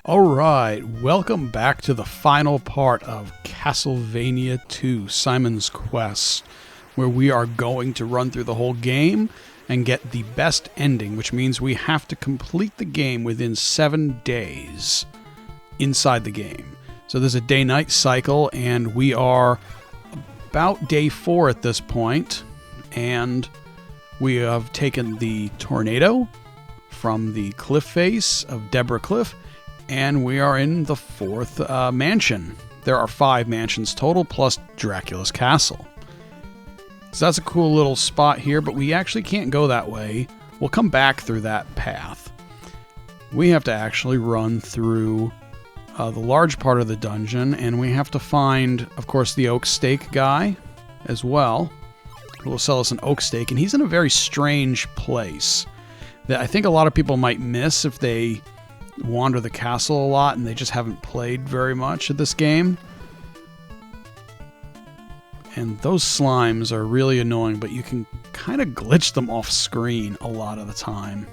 Alright, welcome back to the final part of Castlevania II, Simon's Quest, where we are going to run through the whole game and get the best ending, which means we have to complete the game within 7 days inside the game. So there's a day-night cycle, and we are about day 4 at this point, and we have taken the tornado from the cliff face of Deborah Cliff, and we are in the 4th mansion. There are 5 mansions total, plus Dracula's castle. So that's a cool little spot here, but we actually can't go that way. We'll come back through that path. We have to actually run through the large part of the dungeon, and we have to find, of course, the oak stake guy as well, who will sell us an oak stake, and he's in a very strange place that I think a lot of people might miss if they wander the castle a lot and they just haven't played very much of this game. And those slimes are really annoying, but you can kind of glitch them off screen a lot of the time.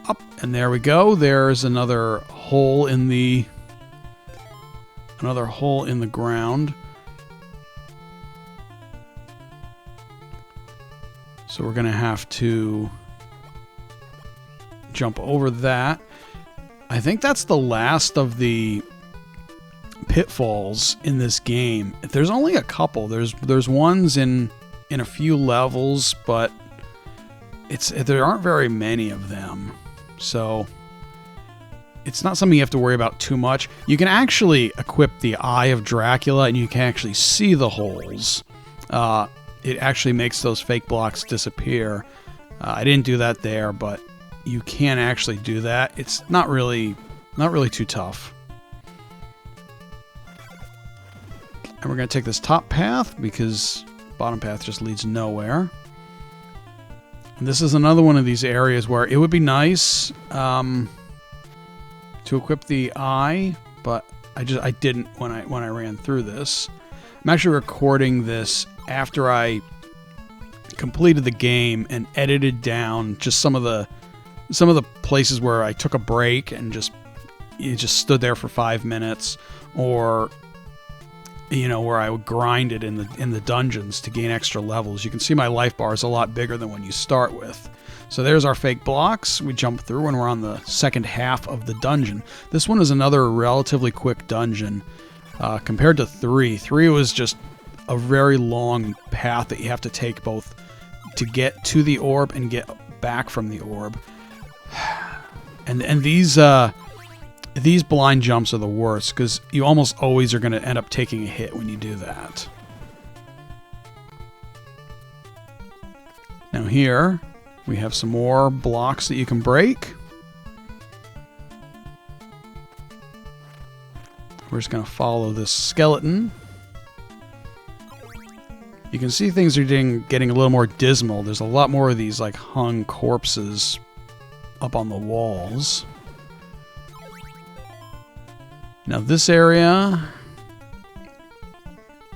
Up, and there we go. There's another hole in the ground. So we're gonna have to jump over that. I think that's the last of the pitfalls in this game. There's only a couple. There's ones in a few levels, but there aren't very many of them. So it's not something you have to worry about too much. You can actually equip the Eye of Dracula, and you can actually see the holes. It actually makes those fake blocks disappear. I didn't do that there, but you can actually do that. It's not really too tough. And we're going to take this top path because bottom path just leads nowhere. And this is another one of these areas where it would be nice to equip the eye, but I didn't when I ran through this. I'm actually recording this after I completed the game and edited down just some of the places where I took a break and just stood there for 5 minutes, or where I would grind it in the dungeons to gain extra levels. You can see my life bar is a lot bigger than when you start with. So there's our fake blocks. We jump through and we're on the second half of the dungeon. This one is another relatively quick dungeon compared to 3. 3 was just a very long path that you have to take both to get to the orb and get back from the orb. And these blind jumps are the worst because you almost always are going to end up taking a hit when you do that. Now here we have some more blocks that you can break. We're just going to follow this skeleton. You can see things are getting a little more dismal. There's a lot more of these like hung corpses up on the walls. Now this area,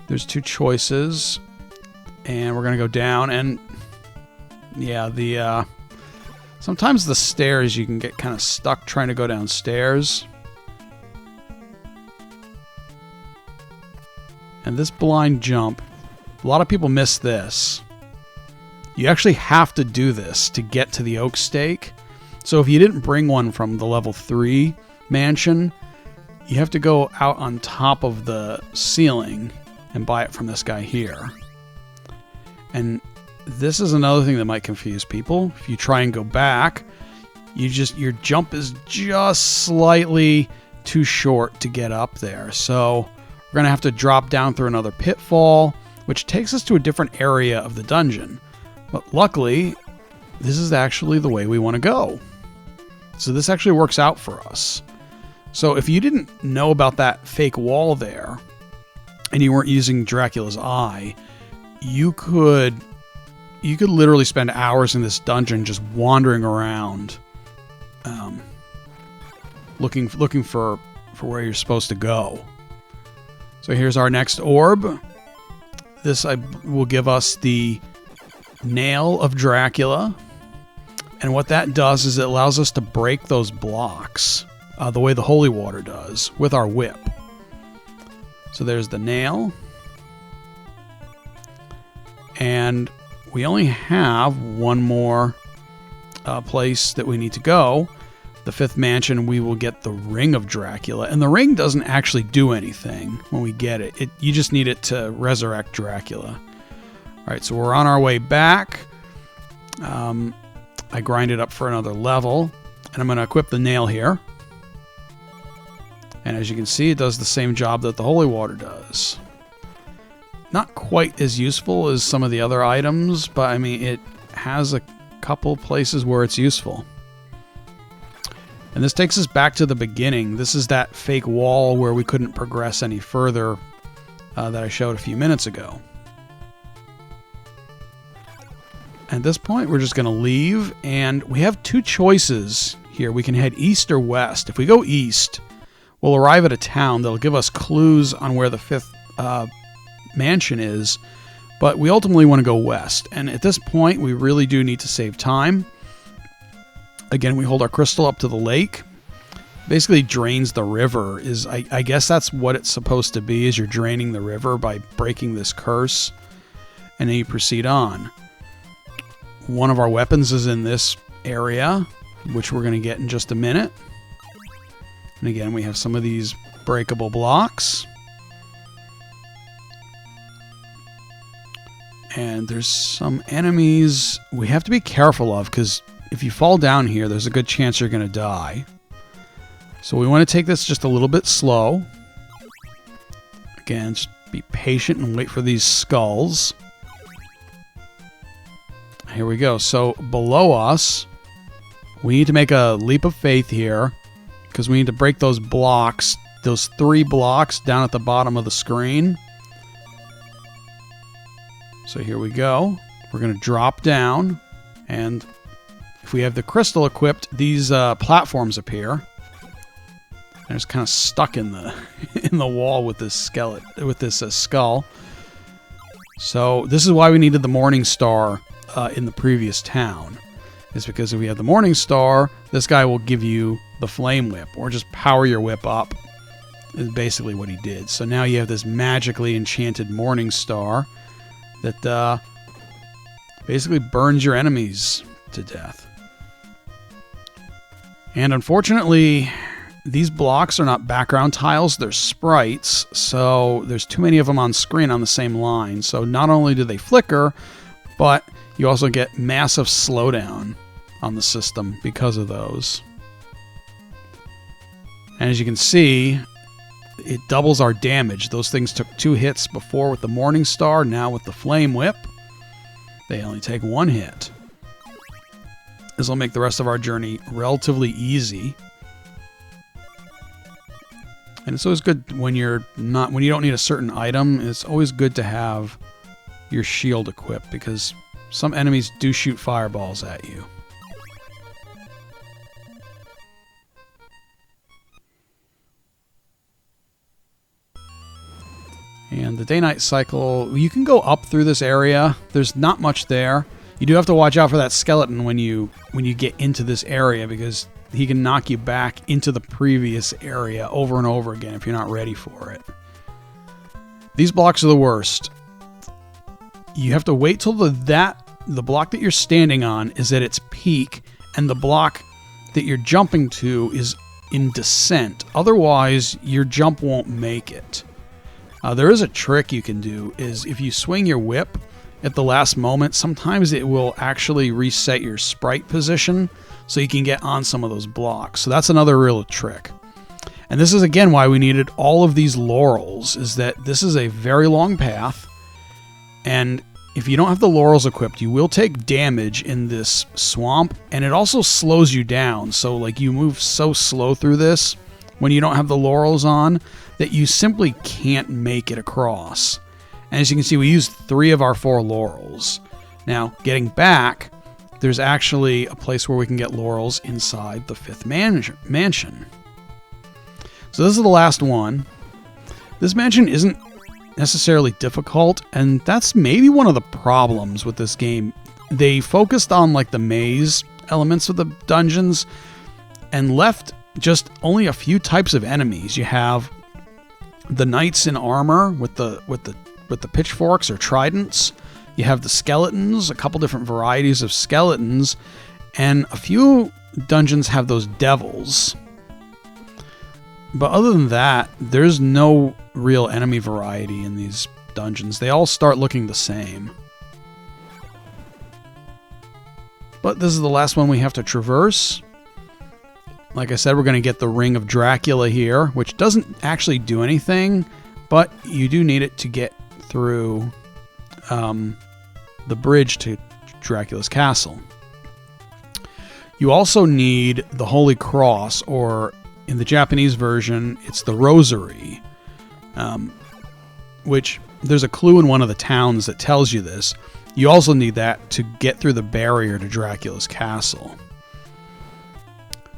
there's 2 choices, and we're gonna go down, and yeah, sometimes the stairs you can get kind of stuck trying to go downstairs. And this blind jump, a lot of people miss this. You actually have to do this to get to the oak stake. So if you didn't bring one from the level 3 mansion, you have to go out on top of the ceiling and buy it from this guy here. And this is another thing that might confuse people. If you try and go back, your jump is just slightly too short to get up there. So we're going to have to drop down through another pitfall, which takes us to a different area of the dungeon. But luckily, this is actually the way we want to go. So this actually works out for us. So if you didn't know about that fake wall there, and you weren't using Dracula's eye, you could literally spend hours in this dungeon just wandering around, looking for where you're supposed to go. So here's our next orb. This will give us the Nail of Dracula. And what that does is it allows us to break those blocks. the way the holy water does with our whip. So there's the nail. And we only have one more place that we need to go. The fifth mansion, we will get the Ring of Dracula. And the ring doesn't actually do anything when we get it. You just need it to resurrect Dracula. All right, so we're on our way back. I grind it up for another level. And I'm going to equip the nail here. And as you can see, it does the same job that the holy water does. Not quite as useful as some of the other items, but I mean, it has a couple places where it's useful. And this takes us back to the beginning. This is that fake wall where we couldn't progress any further that I showed a few minutes ago. At this point, we're just going to leave, and we have two choices here. We can head east or west. If we go east, we'll arrive at a town that'll give us clues on where the fifth mansion is, but we ultimately want to go west. And at this point, we really do need to save time. Again, we hold our crystal up to the lake. Basically drains the river. I guess that's what it's supposed to be, is you're draining the river by breaking this curse. And then you proceed on. One of our weapons is in this area, which we're going to get in just a minute. And again, we have some of these breakable blocks. And there's some enemies we have to be careful of, because if you fall down here, there's a good chance you're going to die. So we want to take this just a little bit slow. Again, just be patient and wait for these skulls. Here we go. So below us, we need to make a leap of faith here, because we need to break those blocks, those 3 blocks down at the bottom of the screen. So here we go. We're going to drop down, and if we have the crystal equipped, these platforms appear. And it's kind of stuck in the in the wall with this skeleton, with this skull. So this is why we needed the Morning Star in the previous town. Is because if we have the Morning Star, this guy will give you the Flame Whip, or just power your whip up. Is basically what he did. So now you have this magically enchanted Morning Star that basically burns your enemies to death. And unfortunately, these blocks are not background tiles, they're sprites, so there's too many of them on screen on the same line. So not only do they flicker, but you also get massive slowdown on the system because of those. And as you can see, it doubles our damage. Those things took 2 hits before with the Morning Star, now with the Flame Whip, they only take 1 hit. This will make the rest of our journey relatively easy. And it's always good when you don't need a certain item. It's always good to have your shield equipped, because some enemies do shoot fireballs at you. And the day-night cycle, you can go up through this area. There's not much there. You do have to watch out for that skeleton when you get into this area, because he can knock you back into the previous area over and over again if you're not ready for it. These blocks are the worst. You have to wait till the block that you're standing on is at its peak, and the block that you're jumping to is in descent. Otherwise, your jump won't make it. There is a trick you can do, is if you swing your whip at the last moment, sometimes it will actually reset your sprite position so you can get on some of those blocks. So that's another real trick. And this is again why we needed all of these laurels, is that this is a very long path, and if you don't have the laurels equipped, you will take damage in this swamp, and it also slows you down. So like you move so slow through this when you don't have the laurels on that you simply can't make it across. And as you can see, we used 3 of our 4 laurels. Now, getting back, there's actually a place where we can get laurels inside the 5th mansion. So this is the last one. This mansion isn't necessarily difficult, and that's maybe one of the problems with this game. They focused on like the maze elements of the dungeons and left just only a few types of enemies. You have the knights in armor with the pitchforks or tridents. You have the skeletons, a couple different varieties of skeletons, and a few dungeons have those devils. But other than that, there's no real enemy variety in these dungeons. They all start looking the same. But this is the last one we have to traverse. Like I said, we're going to get the Ring of Dracula here, which doesn't actually do anything, but you do need it to get through the bridge to Dracula's castle. You also need the Holy Cross, or in the Japanese version, it's the rosary, which there's a clue in one of the towns that tells you this. You also need that to get through the barrier to Dracula's castle.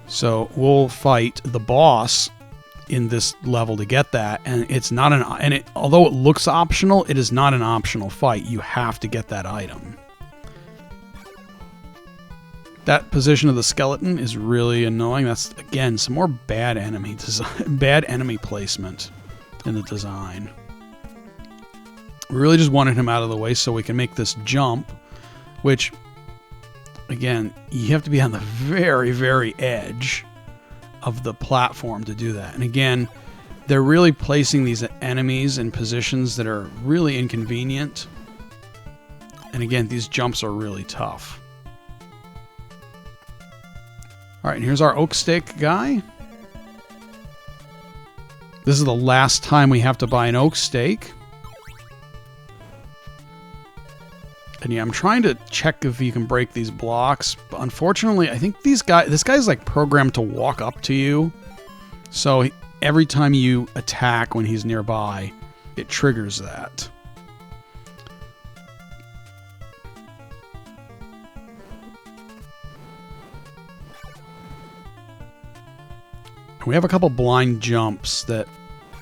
So we'll fight the boss in this level to get that, and it's not although it looks optional, it is not an optional fight. You have to get that item. That position of the skeleton is really annoying. That's, again, some more bad enemy design, bad enemy placement in the design. We really just wanted him out of the way so we can make this jump, which, again, you have to be on the very, very edge of the platform to do that. And again, they're really placing these enemies in positions that are really inconvenient. And again, these jumps are really tough. All right, and here's our oak stake guy. This is the last time we have to buy an oak stake. And yeah, I'm trying to check if you can break these blocks. But unfortunately, I think this guy's like programmed to walk up to you. So every time you attack when he's nearby, it triggers that. We have a couple blind jumps that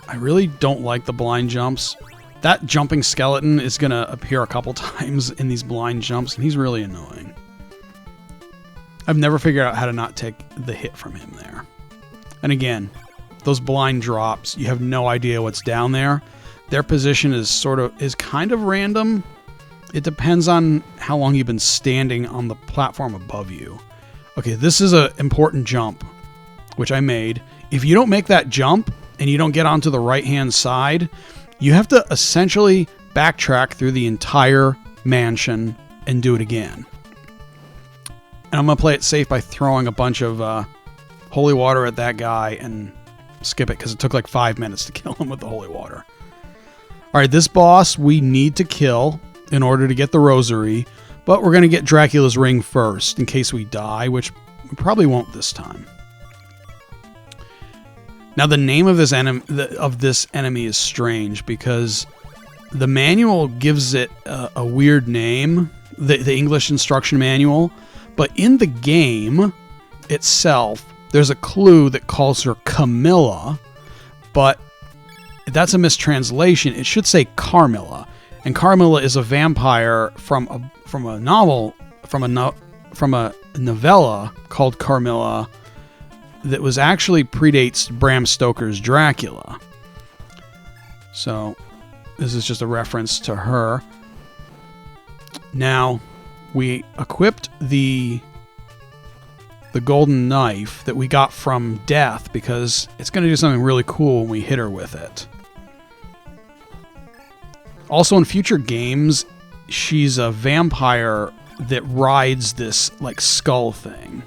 I really don't like. The blind jumps. That jumping skeleton is going to appear a couple times in these blind jumps, and he's really annoying. I've never figured out how to not take the hit from him there. And again, those blind drops, you have no idea what's down there. Their position is kind of random. It depends on how long you've been standing on the platform above you. Okay, this is an important jump, which I made. If you don't make that jump and you don't get onto the right-hand side, you have to essentially backtrack through the entire mansion and do it again. And I'm going to play it safe by throwing a bunch of holy water at that guy and skip it, because it took like 5 minutes to kill him with the holy water. All right, this boss we need to kill in order to get the rosary, but we're going to get Dracula's ring first in case we die, which we probably won't this time. Now, the name of this enemy is strange because the manual gives it a weird name, the English instruction manual, but in the game itself, there's a clue that calls her Carmilla, but that's a mistranslation. It should say Carmilla, and Carmilla is a vampire from a novella called Carmilla that was actually predates Bram Stoker's Dracula. So this is just a reference to her. Now, we equipped the golden knife that we got from Death because it's going to do something really cool when we hit her with it. Also, in future games, she's a vampire that rides this like skull thing.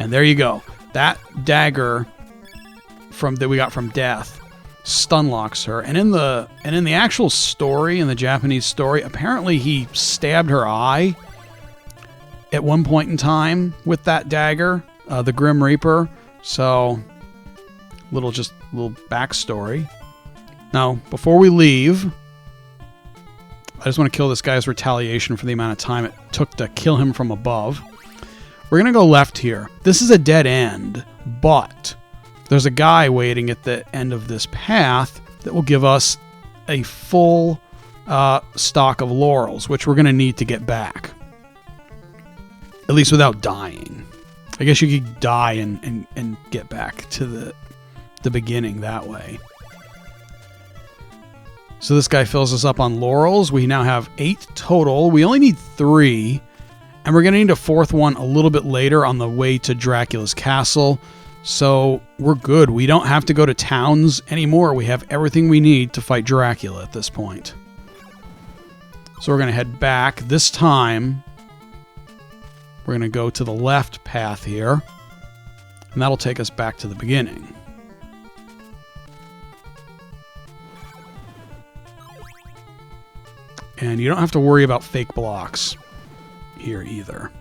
And there you go. That dagger that we got from Death stun locks her. And in the actual story, in the Japanese story, apparently he stabbed her eye at one point in time with that dagger, the Grim Reaper. So, little backstory. Now, before we leave, I just want to kill this guy's retaliation for the amount of time it took to kill him from above. We're going to go left here. This is a dead end, but there's a guy waiting at the end of this path that will give us a full stock of laurels, which we're going to need to get back. At least without dying. I guess you could die and get back to the beginning that way. So this guy fills us up on laurels. We now have 8 total. We only need 3. And we're going to need a 4th one a little bit later on the way to Dracula's castle. So we're good. We don't have to go to towns anymore. We have everything we need to fight Dracula at this point. So we're going to head back. This time, we're going to go to the left path here. And that'll take us back to the beginning. And you don't have to worry about fake blocks here either.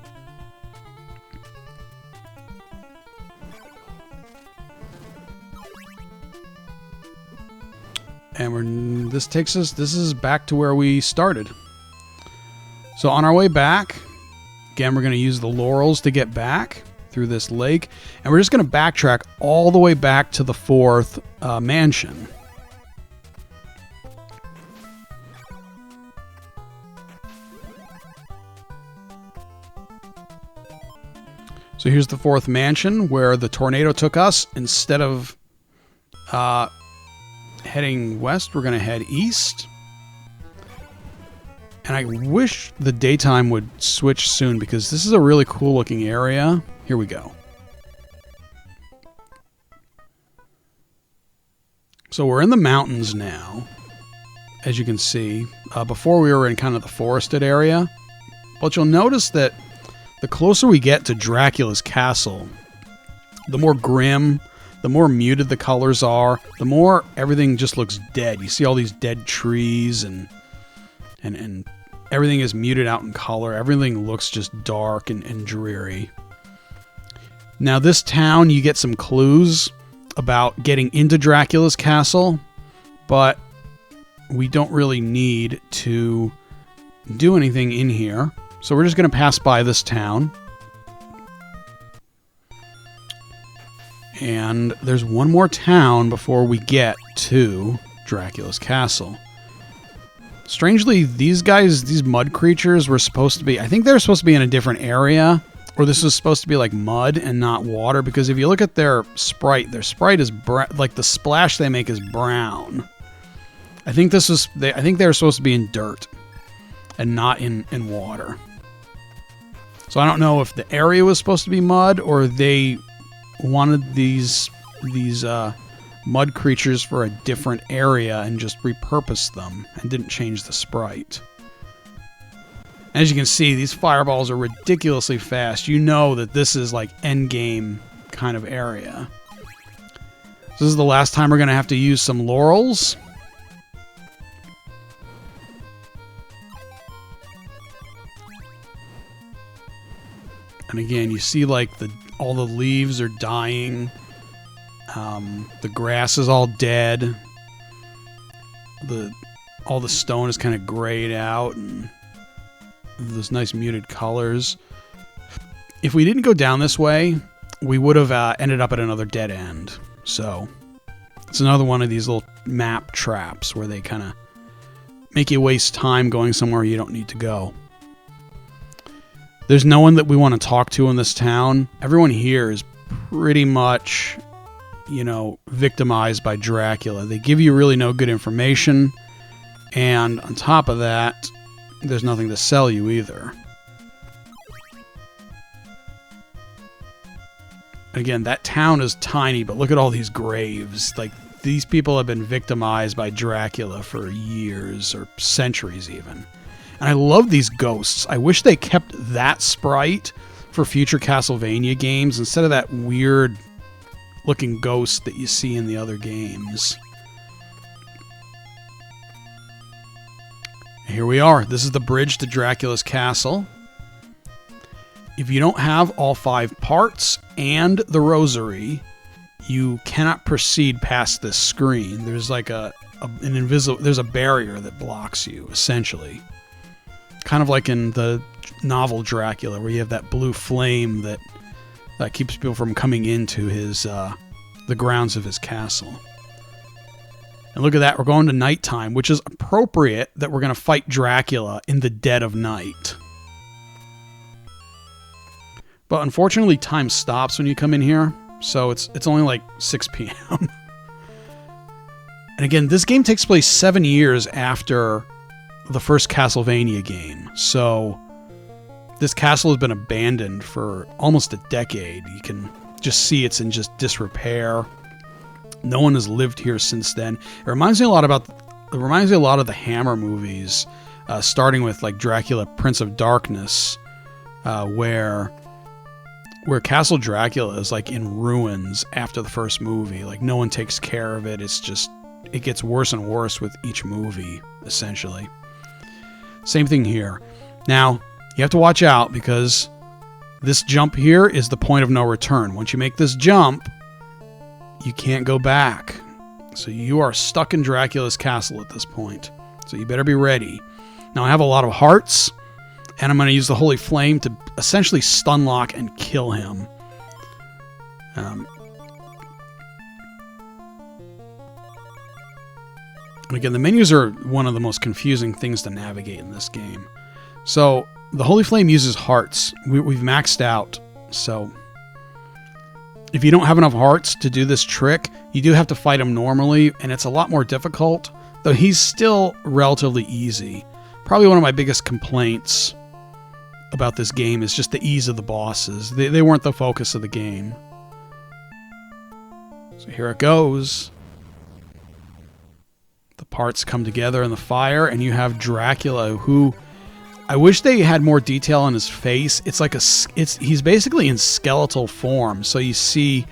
And this is back to where we started. So on our way back, again, we're going to use the laurels to get back through this lake. And we're just going to backtrack all the way back to the 4th mansion. So here's the 4th mansion where the tornado took us. Instead of heading west, we're going to head east. And I wish the daytime would switch soon because this is a really cool looking area. Here we go. So we're in the mountains now, as you can see. Before we were in kind of the forested area. But you'll notice that the closer we get to Dracula's castle, the more grim, the more muted the colors are, the more everything just looks dead. You see all these dead trees and everything is muted out in color. Everything looks just dark and dreary. Now this town, you get some clues about getting into Dracula's castle, but we don't really need to do anything in here. So we're just going to pass by this town. And there's one more town before we get to Dracula's castle. Strangely, these guys, these mud creatures were supposed to be... I think they're supposed to be in a different area. Or this is supposed to be like mud and not water. Because if you look at their sprite is... like the splash they make is brown. I think this is... I think they're supposed to be in dirt. And not in water. So I don't know if the area was supposed to be mud or they wanted these mud creatures for a different area and just repurposed them and didn't change the sprite. As you can see, these fireballs are ridiculously fast. You know that this is like endgame kind of area. This is the last time we're going to have to use some laurels. And again, you see like all the leaves are dying. The grass is all dead. All the stone is kind of grayed out and those nice muted colors. If we didn't go down this way, we would have ended up at another dead end. So it's another one of these little map traps where they kind of make you waste time going somewhere you don't need to go. There's no one that we want to talk to in this town. Everyone here is pretty much, you know, victimized by Dracula. They give you really no good information. And on top of that, there's nothing to sell you either. Again, that town is tiny, but look at all these graves. Like, these people have been victimized by Dracula for years or centuries even. And I love these ghosts. I wish they kept that sprite for future Castlevania games instead of that weird looking ghost that you see in the other games. Here we are. This is the bridge to Dracula's castle. If you don't have all 5 parts and the rosary, you cannot proceed past this screen. There's like there's a barrier that blocks you, essentially. Kind of like in the novel Dracula, where you have that blue flame that keeps people from coming into his the grounds of his castle. And look at that, we're going to nighttime, which is appropriate that we're going to fight Dracula in the dead of night. But unfortunately, time stops when you come in here, so it's only like 6 p.m. And again, this game takes place 7 years after the first Castlevania game, so this castle has been abandoned for almost a decade. You can just see it's in just disrepair. No one has lived here since then. It reminds me a lot of the Hammer movies, starting with like Dracula, Prince of Darkness, where Castle Dracula is like in ruins after the first movie. Like no one takes care of it. It gets worse and worse with each movie, essentially. Same thing here. Now, you have to watch out because this jump here is the point of no return. Once you make this jump, you can't go back. So you are stuck in Dracula's castle at this point. So you better be ready. Now I have a lot of hearts, and I'm going to use the Holy Flame to essentially stun lock and kill him. Again, the menus are one of the most confusing things to navigate in this game. So the Holy Flame uses hearts. We've maxed out. So if you don't have enough hearts to do this trick, you do have to fight him normally, and it's a lot more difficult, though he's still relatively easy. Probably one of my biggest complaints about this game is just the ease of the bosses. They weren't the focus of the game. So here it goes. The parts come together in the fire, and you have Dracula, who I wish they had more detail on his face. It's like he's basically in skeletal form. So you see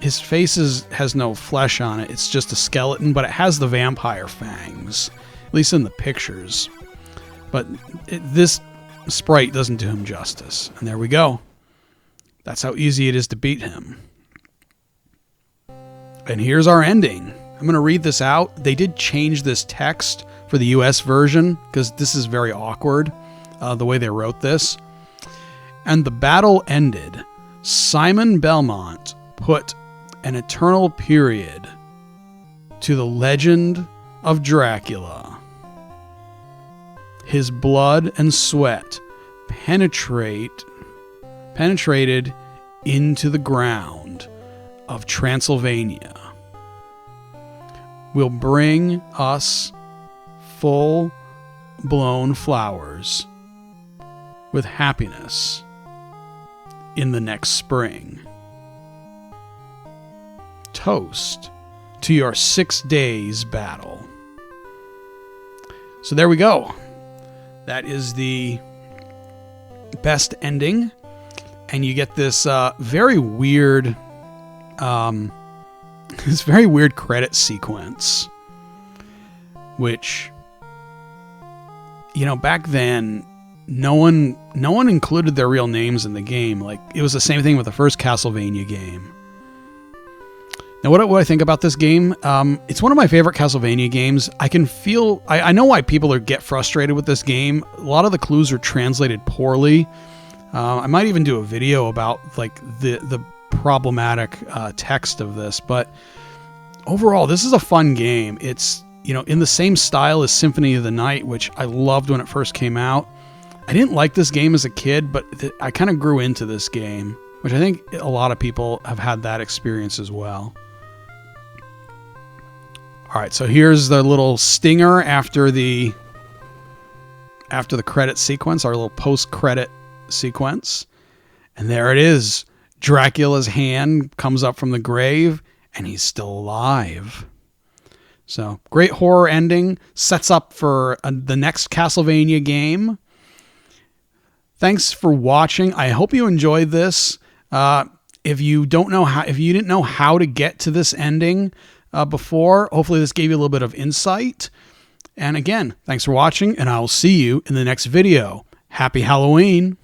his face has no flesh on it. It's just a skeleton, but it has the vampire fangs, at least in the pictures. But this sprite doesn't do him justice. And there we go. That's how easy it is to beat him. And here's our ending. I'm going to read this out. They did change this text for the US version because this is very awkward, the way they wrote this. And the battle ended. Simon Belmont put an eternal period to the legend of Dracula. His blood and sweat penetrated into the ground of Transylvania. Will bring us full-blown flowers with happiness in the next spring. Toast to your 6 days battle. So there we go. That is the best ending, and you get this very weird credit sequence, which, you know, back then no one included their real names in the game. Like, it was the same thing with the first Castlevania game. Now, what I think about this game, it's one of my favorite Castlevania games. I know why people get frustrated with this game. A lot of the clues are translated poorly. I might even do a video about like the problematic text of this, but overall, this is a fun game. It's, you know, in the same style as Symphony of the Night, which I loved when it first came out. I didn't like this game as a kid, but I kind of grew into this game, which I think a lot of people have had that experience as well. All right, so here's the little stinger after the credit sequence, our little post-credit sequence. And there it is. Dracula's hand comes up from the grave, and he's still alive. So, great horror ending. Sets up for the next Castlevania game. Thanks for watching. I hope you enjoyed this. If you didn't know how to get to this ending before, hopefully this gave you a little bit of insight. And again, thanks for watching, and I will see you in the next video. Happy Halloween!